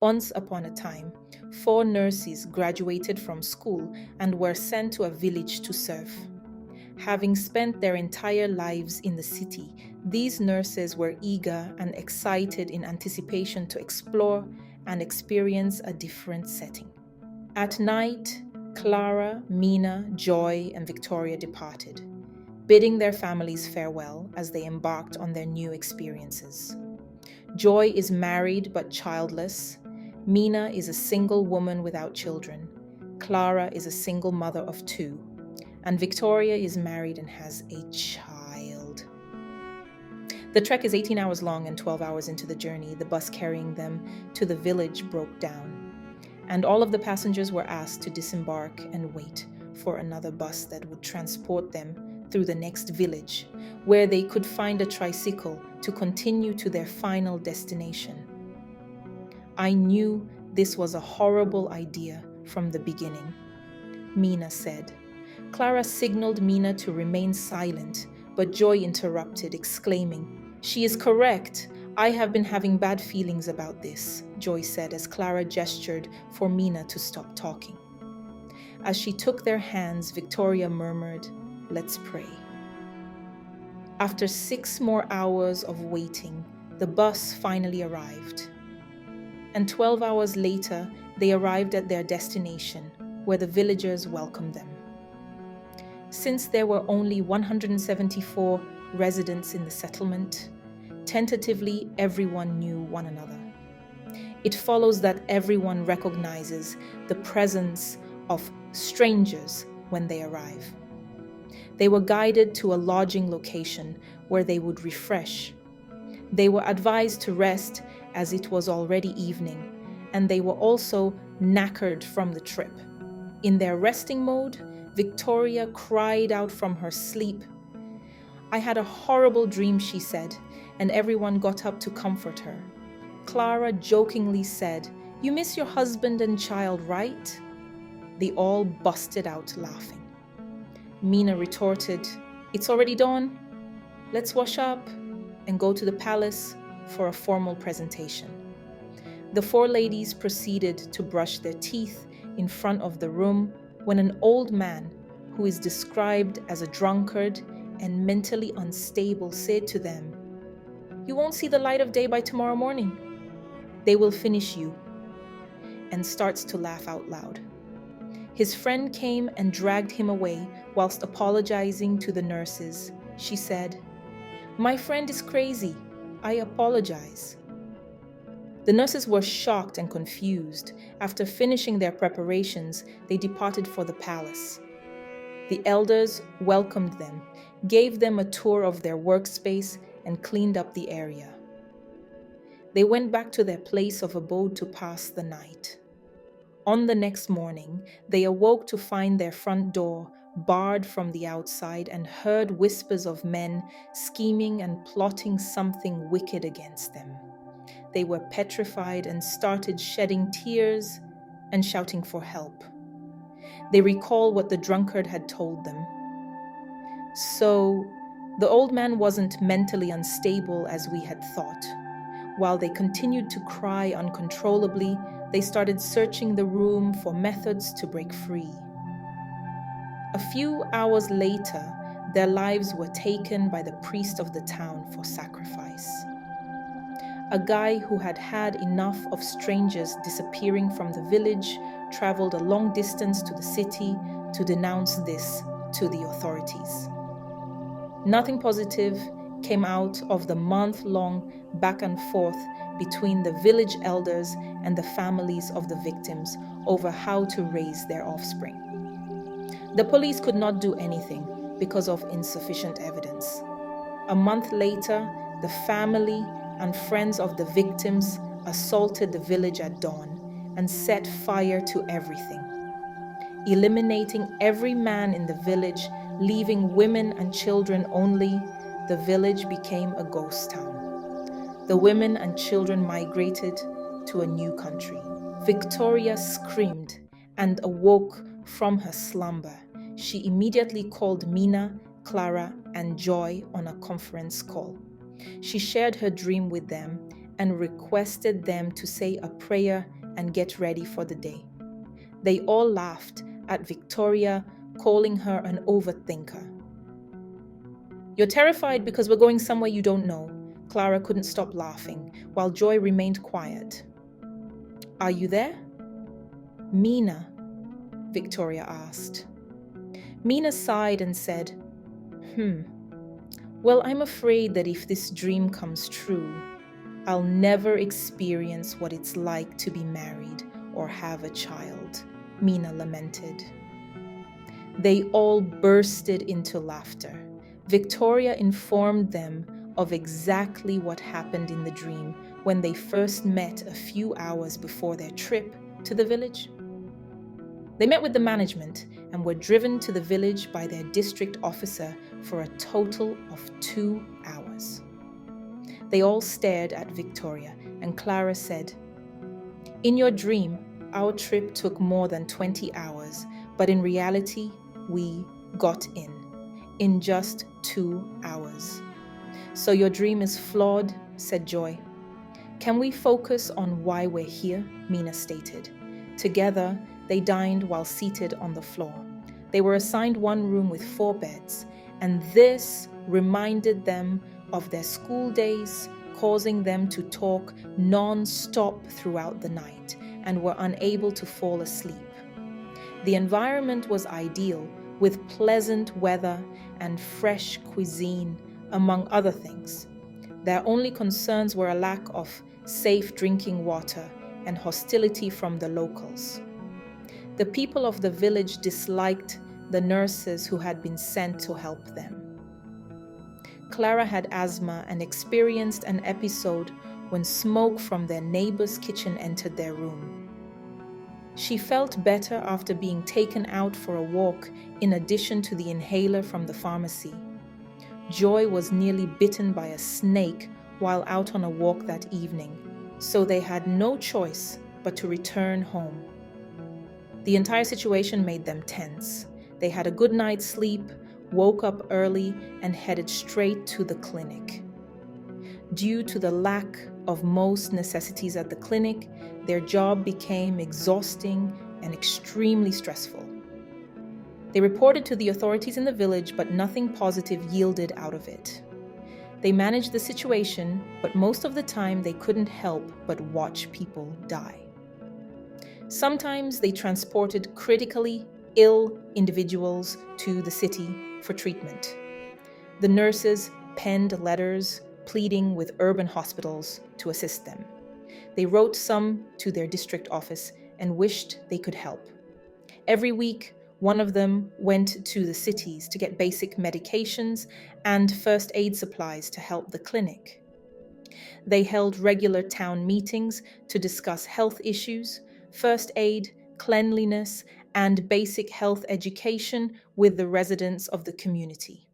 Once upon a time, 4 nurses graduated from school and were sent to a village to serve. Having spent their entire lives in the city, these nurses were eager and excited in anticipation to explore and experience a different setting. At night, Clara, Mina, Joy, and Victoria departed, bidding their families farewell as they embarked on their new experiences. Joy is married but childless. Mina is a single woman without children. Clara is a single mother of 2. And Victoria is married and has a child. The trek is 18 hours long, and 12 hours into the journey, the bus carrying them to the village broke down. And all of the passengers were asked to disembark and wait for another bus that would transport them through the next village, where they could find a tricycle to continue to their final destination. I knew this was a horrible idea from the beginning, Mina said. Clara signaled Mina to remain silent, but Joy interrupted, exclaiming, "She is correct. I have been having bad feelings about this," Joy said as Clara gestured for Mina to stop talking. As she took their hands, Victoria murmured, "Let's pray." After 6 more hours of waiting, the bus finally arrived. And 12 hours later, they arrived at their destination, where the villagers welcomed them. Since there were only 174 residents in the settlement, tentatively everyone knew one another. It follows that everyone recognizes the presence of strangers when they arrive. They were guided to a lodging location where they would refresh. They were advised to rest as it was already evening, and they were also knackered from the trip. In their resting mode, Victoria cried out from her sleep. "I had a horrible dream," she said, and everyone got up to comfort her. Clara jokingly said, "You miss your husband and child, right?" They all busted out laughing. Mina retorted, "It's already dawn. Let's wash up and go to the palace for a formal presentation." The 4 ladies proceeded to brush their teeth in front of the room when an old man, who is described as a drunkard and mentally unstable, said to them, "You won't see the light of day by tomorrow morning. They will finish you," and starts to laugh out loud. His friend came and dragged him away whilst apologizing to the nurses. She said, "My friend is crazy. I apologize." The nurses were shocked and confused. After finishing their preparations, they departed for the palace. The elders welcomed them, gave them a tour of their workspace, and cleaned up the area. They went back to their place of abode to pass the night. On the next morning, they awoke to find their front door barred from the outside and heard whispers of men scheming and plotting something wicked against them. They were petrified and started shedding tears and shouting for help. They recall what the drunkard had told them. So, the old man wasn't mentally unstable as we had thought. While they continued to cry uncontrollably, they started searching the room for methods to break free. A few hours later, their lives were taken by the priest of the town for sacrifice. A guy who had had enough of strangers disappearing from the village traveled a long distance to the city to denounce this to the authorities. Nothing positive came out of the month-long back and forth between the village elders and the families of the victims over how to raise their offspring. The police could not do anything because of insufficient evidence. A month later, the family and friends of the victims assaulted the village at dawn and set fire to everything, eliminating every man in the village, leaving women and children only. The village became a ghost town. The women and children migrated to a new country. Victoria screamed and awoke from her slumber. She immediately called Mina, Clara, and Joy on a conference call. She shared her dream with them, and requested them to say a prayer and get ready for the day. They all laughed at Victoria, calling her an overthinker. "You're terrified because we're going somewhere you don't know." Clara couldn't stop laughing, while Joy remained quiet. "Are you there?" "Mina?" Victoria asked. Mina sighed and said, Well, I'm afraid that if this dream comes true, I'll never experience what it's like to be married or have a child," Mina lamented. They all bursted into laughter. Victoria informed them of exactly what happened in the dream when they first met a few hours before their trip to the village. They met with the management and were driven to the village by their district officer for a total of 2 hours. They all stared at Victoria, and Clara said, "In your dream, our trip took more than 20 hours, but in reality, we got in just 2 hours." "So your dream is flawed," said Joy. "Can we focus on why we're here?" Mina stated. Together, they dined while seated on the floor. They were assigned one room with 4 beds, and this reminded them of their school days, causing them to talk non-stop throughout the night and were unable to fall asleep. The environment was ideal, with pleasant weather and fresh cuisine, among other things. Their only concerns were a lack of safe drinking water and hostility from the locals. The people of the village disliked the nurses who had been sent to help them. Clara had asthma and experienced an episode when smoke from their neighbor's kitchen entered their room. She felt better after being taken out for a walk in addition to the inhaler from the pharmacy. Joy was nearly bitten by a snake while out on a walk that evening, so they had no choice but to return home. The entire situation made them tense. They had a good night's sleep, woke up early, and headed straight to the clinic. Due to the lack of most necessities at the clinic, their job became exhausting and extremely stressful. They reported to the authorities in the village, but nothing positive yielded out of it. They managed the situation, but most of the time they couldn't help but watch people die. Sometimes they transported critically ill individuals to the city for treatment. The nurses penned letters pleading with urban hospitals to assist them. They wrote some to their district office and wished they could help. Every week, one of them went to the cities to get basic medications and first aid supplies to help the clinic. They held regular town meetings to discuss health issues, first aid, cleanliness, and basic health education with the residents of the community.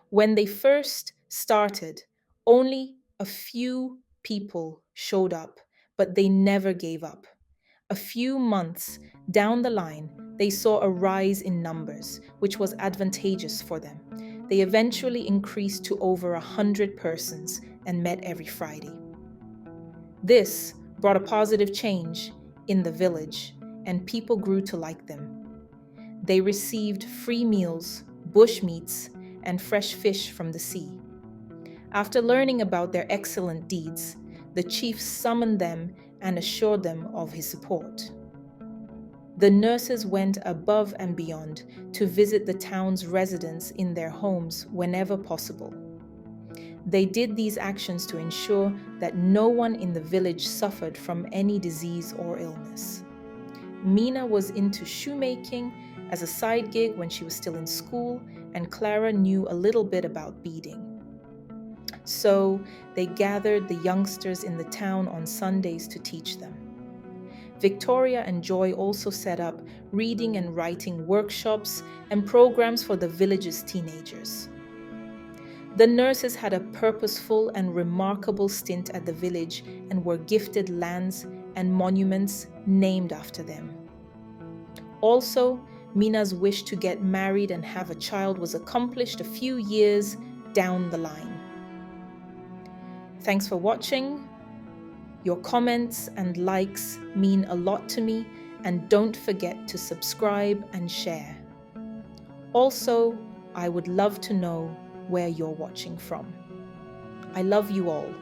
When they first started, only a few people showed up, but they never gave up. A few months down the line, they saw a rise in numbers, which was advantageous for them. They eventually increased to over 100 persons and met every Friday. This brought a positive change in the village, and people grew to like them. They received free meals, bush meats, and fresh fish from the sea. After learning about their excellent deeds, the chief summoned them and assured them of his support. The nurses went above and beyond to visit the town's residents in their homes whenever possible. They did these actions to ensure that no one in the village suffered from any disease or illness. Mina was into shoemaking as a side gig when she was still in school, and Clara knew a little bit about beading. So they gathered the youngsters in the town on Sundays to teach them. Victoria and Joy also set up reading and writing workshops and programs for the village's teenagers. The nurses had a purposeful and remarkable stint at the village and were gifted lands and monuments named after them. Also, Mina's wish to get married and have a child was accomplished a few years down the line. Thanks for watching. Your comments and likes mean a lot to me, and don't forget to subscribe and share. Also, I would love to know where you're watching from. I love you all.